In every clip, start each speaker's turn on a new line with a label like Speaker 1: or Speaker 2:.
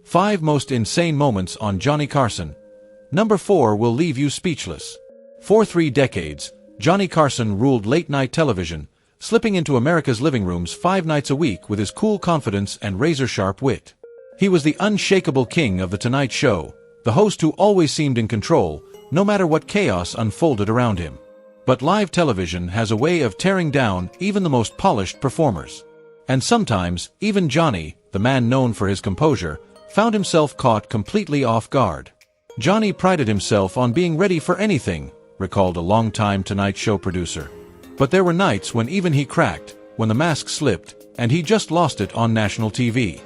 Speaker 1: 5 Most Insane Moments on Johnny Carson. Number 4 will leave you speechless. For 3 decades, Johnny Carson ruled late-night television, slipping into America's living rooms 5 nights a week with his cool confidence and razor-sharp wit. He was the unshakable king of The Tonight Show, the host who always seemed in control, no matter what chaos unfolded around him. But live television has a way of tearing down even the most polished performers. And sometimes, even Johnny, the man known for his composure, found himself caught completely off guard. Johnny prided himself on being ready for anything, recalled a longtime Tonight Show producer. But there were nights when even he cracked, when the mask slipped, and he just lost it on national TV.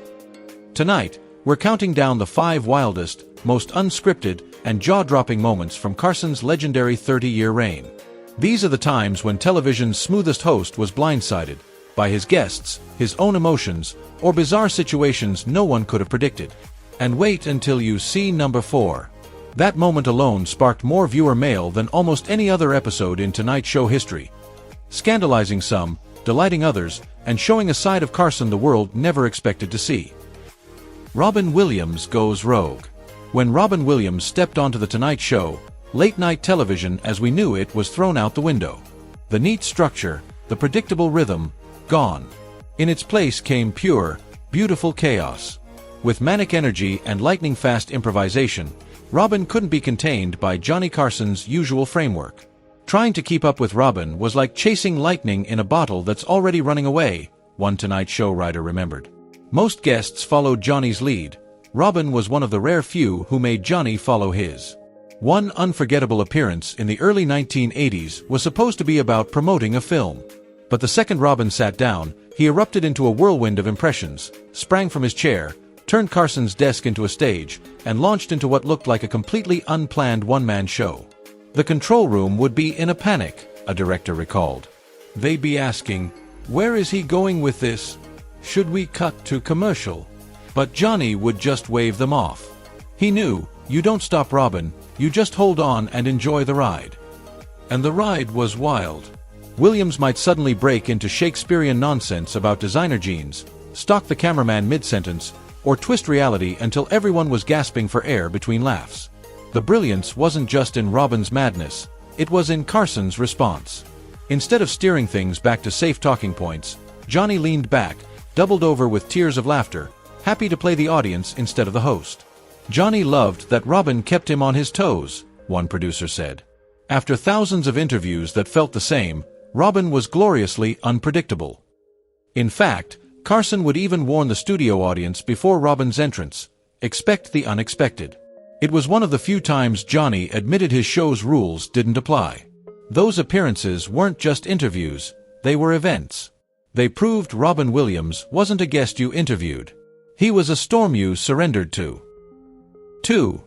Speaker 1: Tonight, we're counting down the 5 wildest, most unscripted, and jaw-dropping moments from Carson's legendary 30-year reign. These are the times when television's smoothest host was blindsided by his guests, his own emotions, or bizarre situations no one could have predicted. And wait until you see number 4. That moment alone sparked more viewer mail than almost any other episode in Tonight Show history, scandalizing some, delighting others, and showing a side of Carson the world never expected to see. Robin Williams goes rogue. When Robin Williams stepped onto The Tonight Show, late-night television as we knew it was thrown out the window. The neat structure, the predictable rhythm, gone. In its place came pure, beautiful chaos. With manic energy and lightning-fast improvisation, Robin couldn't be contained by Johnny Carson's usual framework. Trying to keep up with Robin was like chasing lightning in a bottle that's already running away, one Tonight Show writer remembered. Most guests followed Johnny's lead. Robin was one of the rare few who made Johnny follow his. One unforgettable appearance in the early 1980s was supposed to be about promoting a film. But the second Robin sat down, he erupted into a whirlwind of impressions, sprang from his chair, turned Carson's desk into a stage, and launched into what looked like a completely unplanned one-man show. The control room would be in a panic, a director recalled. They'd be asking, "Where is he going with this? Should we cut to commercial?" But Johnny would just wave them off. He knew, you don't stop Robin, you just hold on and enjoy the ride. And the ride was wild. Williams might suddenly break into Shakespearean nonsense about designer jeans, stalk the cameraman mid-sentence, or twist reality until everyone was gasping for air between laughs. The brilliance wasn't just in Robin's madness, it was in Carson's response. Instead of steering things back to safe talking points, Johnny leaned back, doubled over with tears of laughter, happy to play the audience instead of the host. Johnny loved that Robin kept him on his toes, one producer said. After thousands of interviews that felt the same, Robin was gloriously unpredictable. In fact, Carson would even warn the studio audience before Robin's entrance, expect the unexpected. It was one of the few times Johnny admitted his show's rules didn't apply. Those appearances weren't just interviews, they were events. They proved Robin Williams wasn't a guest you interviewed. He was a storm you surrendered to. 2.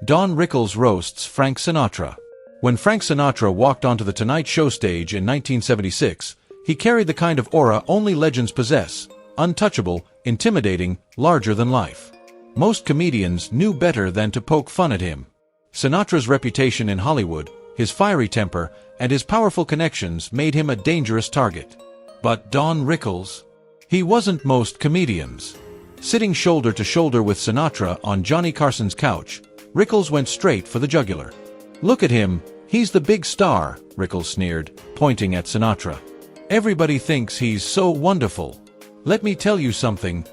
Speaker 1: Don Rickles roasts Frank Sinatra. When Frank Sinatra walked onto the Tonight Show stage in 1976, he carried the kind of aura only legends possess, untouchable, intimidating, larger than life. Most comedians knew better than to poke fun at him. Sinatra's reputation in Hollywood, his fiery temper, and his powerful connections made him a dangerous target. But Don Rickles? He wasn't most comedians. Sitting shoulder to shoulder with Sinatra on Johnny Carson's couch, Rickles went straight for the jugular. "Look at him, he's the big star," Rickles sneered, pointing at Sinatra. "Everybody thinks he's so wonderful. Let me tell you something.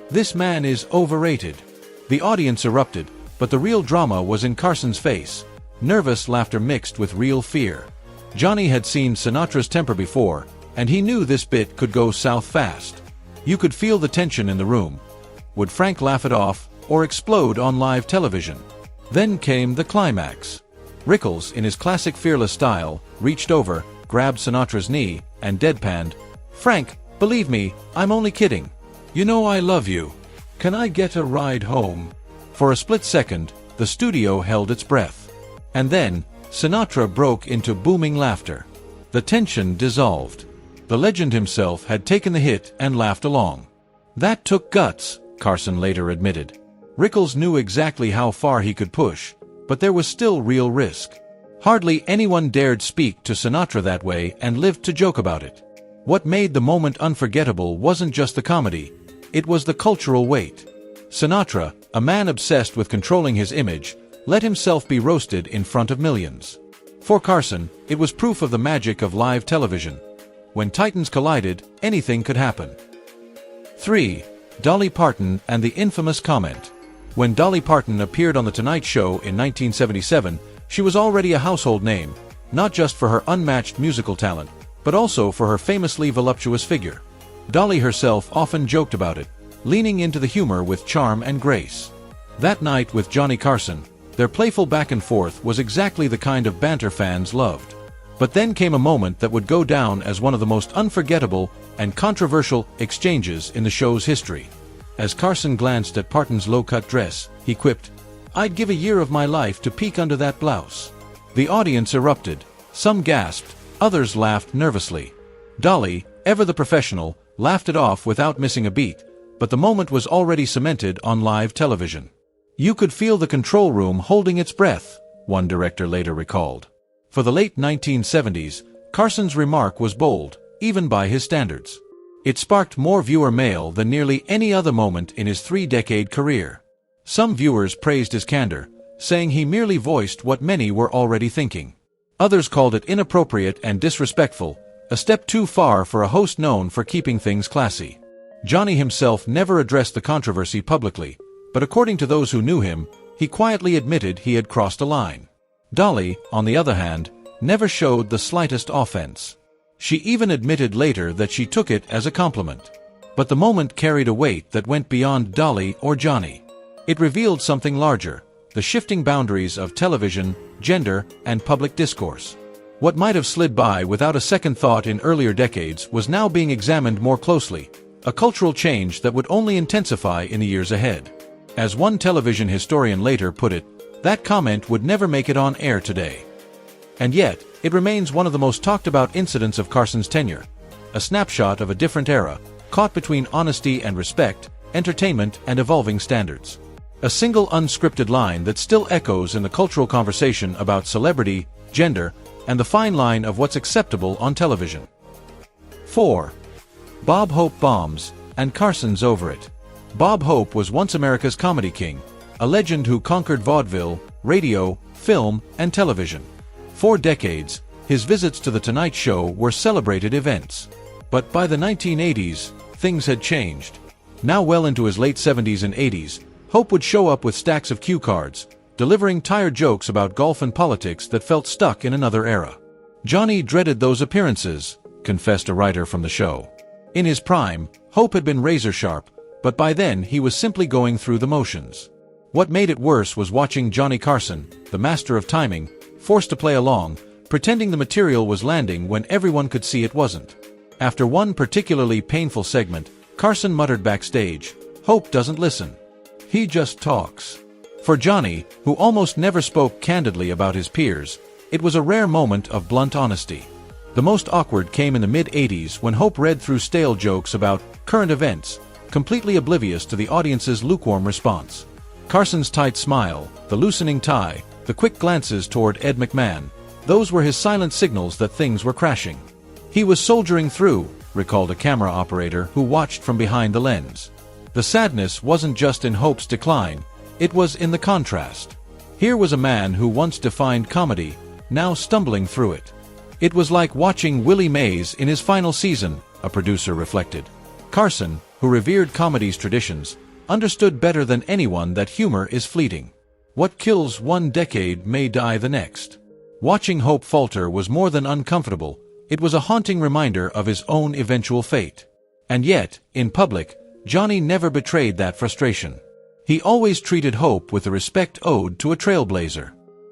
Speaker 1: This man is overrated." The audience erupted, but the real drama was in Carson's face. Nervous laughter mixed with real fear. Johnny had seen Sinatra's temper before, and he knew this bit could go south fast. You could feel the tension in the room. Would Frank laugh it off, or explode on live television? Then came the climax. Rickles, in his classic fearless style, reached over, grabbed Sinatra's knee, and deadpanned, "Frank, believe me, I'm only kidding. You know I love you. Can I get a ride home?" For a split second, the studio held its breath. And then, Sinatra broke into booming laughter. The tension dissolved. The legend himself had taken the hit and laughed along. That took guts, Carson later admitted. Rickles knew exactly how far he could push, but there was still real risk. Hardly anyone dared speak to Sinatra that way and lived to joke about it. What made the moment unforgettable wasn't just the comedy, it was the cultural weight. Sinatra, a man obsessed with controlling his image, let himself be roasted in front of millions. For Carson, it was proof of the magic of live television. When titans collided, anything could happen. 3. Dolly Parton and the infamous comment. When Dolly Parton appeared on The Tonight Show in 1977, she was already a household name, not just for her unmatched musical talent, but also for her famously voluptuous figure. Dolly herself often joked about it, leaning into the humor with charm and grace. That night with Johnny Carson, their playful back and forth was exactly the kind of banter fans loved. But then came a moment that would go down as one of the most unforgettable and controversial exchanges in the show's history. As Carson glanced at Parton's low-cut dress, he quipped, "I'd give a year of my life to peek under that blouse." The audience erupted. Some gasped, others laughed nervously. Dolly, ever the professional, laughed it off without missing a beat, but the moment was already cemented on live television. "You could feel the control room holding its breath," one director later recalled. For the late 1970s, Carson's remark was bold, even by his standards. It sparked more viewer mail than nearly any other moment in his 3-decade career. Some viewers praised his candor, saying he merely voiced what many were already thinking. Others called it inappropriate and disrespectful, a step too far for a host known for keeping things classy. Johnny himself never addressed the controversy publicly, but according to those who knew him, he quietly admitted he had crossed a line. Dolly, on the other hand, never showed the slightest offense. She even admitted later that she took it as a compliment. But the moment carried a weight that went beyond Dolly or Johnny. It revealed something larger, the shifting boundaries of television, gender, and public discourse. What might have slid by without a second thought in earlier decades was now being examined more closely, a cultural change that would only intensify in the years ahead. As one television historian later put it, that comment would never make it on air today. And yet, it remains one of the most talked about incidents of Carson's tenure, a snapshot of a different era, caught between honesty and respect, entertainment and evolving standards. A single unscripted line that still echoes in the cultural conversation about celebrity, gender, and the fine line of what's acceptable on television. 4. Bob Hope bombs, and Carson's over it. Bob Hope was once America's comedy king, a legend who conquered vaudeville, radio, film, and television. For decades, his visits to The Tonight Show were celebrated events. But by the 1980s, things had changed. Now well into his late 70s and 80s, Hope would show up with stacks of cue cards, delivering tired jokes about golf and politics that felt stuck in another era. Johnny dreaded those appearances, confessed a writer from the show. In his prime, Hope had been razor-sharp, but by then he was simply going through the motions. What made it worse was watching Johnny Carson, the master of timing, forced to play along, pretending the material was landing when everyone could see it wasn't. After one particularly painful segment, Carson muttered backstage, "Hope doesn't listen. He just talks." For Johnny, who almost never spoke candidly about his peers, it was a rare moment of blunt honesty. The most awkward came in the mid-80s when Hope read through stale jokes about current events, completely oblivious to the audience's lukewarm response. Carson's tight smile, the loosening tie, the quick glances toward Ed McMahon, those were his silent signals that things were crashing. "He was soldiering through," recalled a camera operator who watched from behind the lens. The sadness wasn't just in Hope's decline, it was in the contrast. Here was a man who once defined comedy, now stumbling through it. It was like watching Willie Mays in his final season, a producer reflected. Carson, who revered comedy's traditions, understood better than anyone that humor is fleeting. What kills one decade may die the next. Watching Hope falter was more than uncomfortable, it was a haunting reminder of his own eventual fate. And yet, in public, Johnny never betrayed that frustration. He always treated Hope with the respect owed to a trailblazer.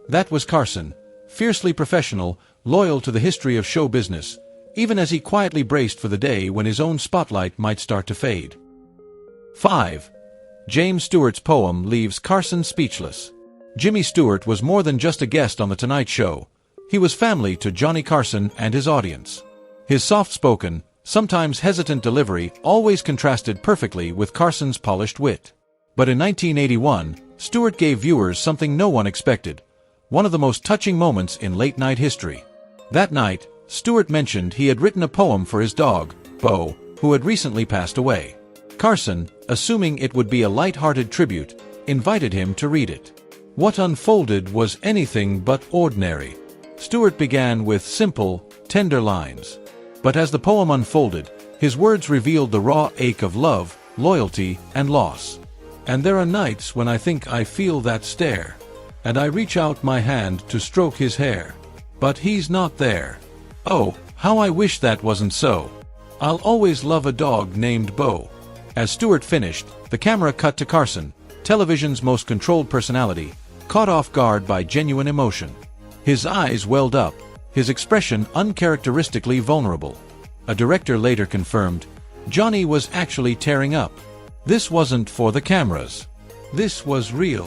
Speaker 1: That was Carson, fiercely professional, loyal to the history of show business, even as he quietly braced for the day when his own spotlight might start to fade. 5. James Stewart's poem leaves Carson speechless. Jimmy Stewart was more than just a guest on The Tonight Show. He was family to Johnny Carson and his audience. His soft-spoken, sometimes hesitant delivery always contrasted perfectly with Carson's polished wit. But in 1981, Stewart gave viewers something no one expected, one of the most touching moments in late-night history. That night, Stewart mentioned he had written a poem for his dog, Bo, who had recently passed away. Carson, assuming it would be a light-hearted tribute, invited him to read it. What unfolded was anything but ordinary. Stewart began with simple, tender lines. But as the poem unfolded, his words revealed the raw ache of love, loyalty, and loss. And there are nights when I think I feel that stare, and I reach out my hand to stroke his hair. But he's not there. Oh, how I wish that wasn't so. I'll always love a dog named Bo. As Stewart finished, the camera cut to Carson, television's most controlled personality, caught off guard by genuine emotion. His eyes welled up, his expression uncharacteristically vulnerable. A director later confirmed, Johnny was actually tearing up. This wasn't for the cameras. This was real.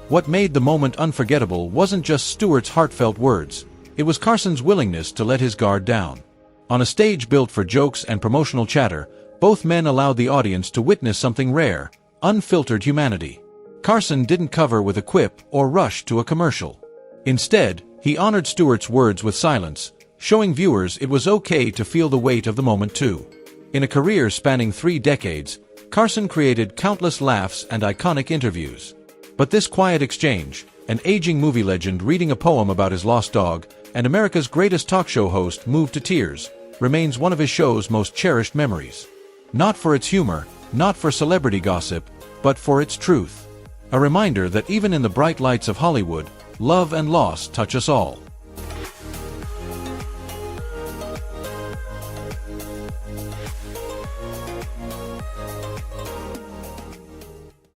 Speaker 1: What made the moment unforgettable wasn't just Stewart's heartfelt words, it was Carson's willingness to let his guard down. On a stage built for jokes and promotional chatter, both men allowed the audience to witness something rare, unfiltered humanity. Carson didn't cover with a quip or rush to a commercial. Instead, he honored Stewart's words with silence, showing viewers it was okay to feel the weight of the moment too. In a career spanning 3 decades, Carson created countless laughs and iconic interviews. But this quiet exchange, an aging movie legend reading a poem about his lost dog, and America's greatest talk show host moved to tears, remains one of his show's most cherished memories. Not for its humor, not for celebrity gossip, but for its truth. A reminder that even in the bright lights of Hollywood, love and loss touch us all.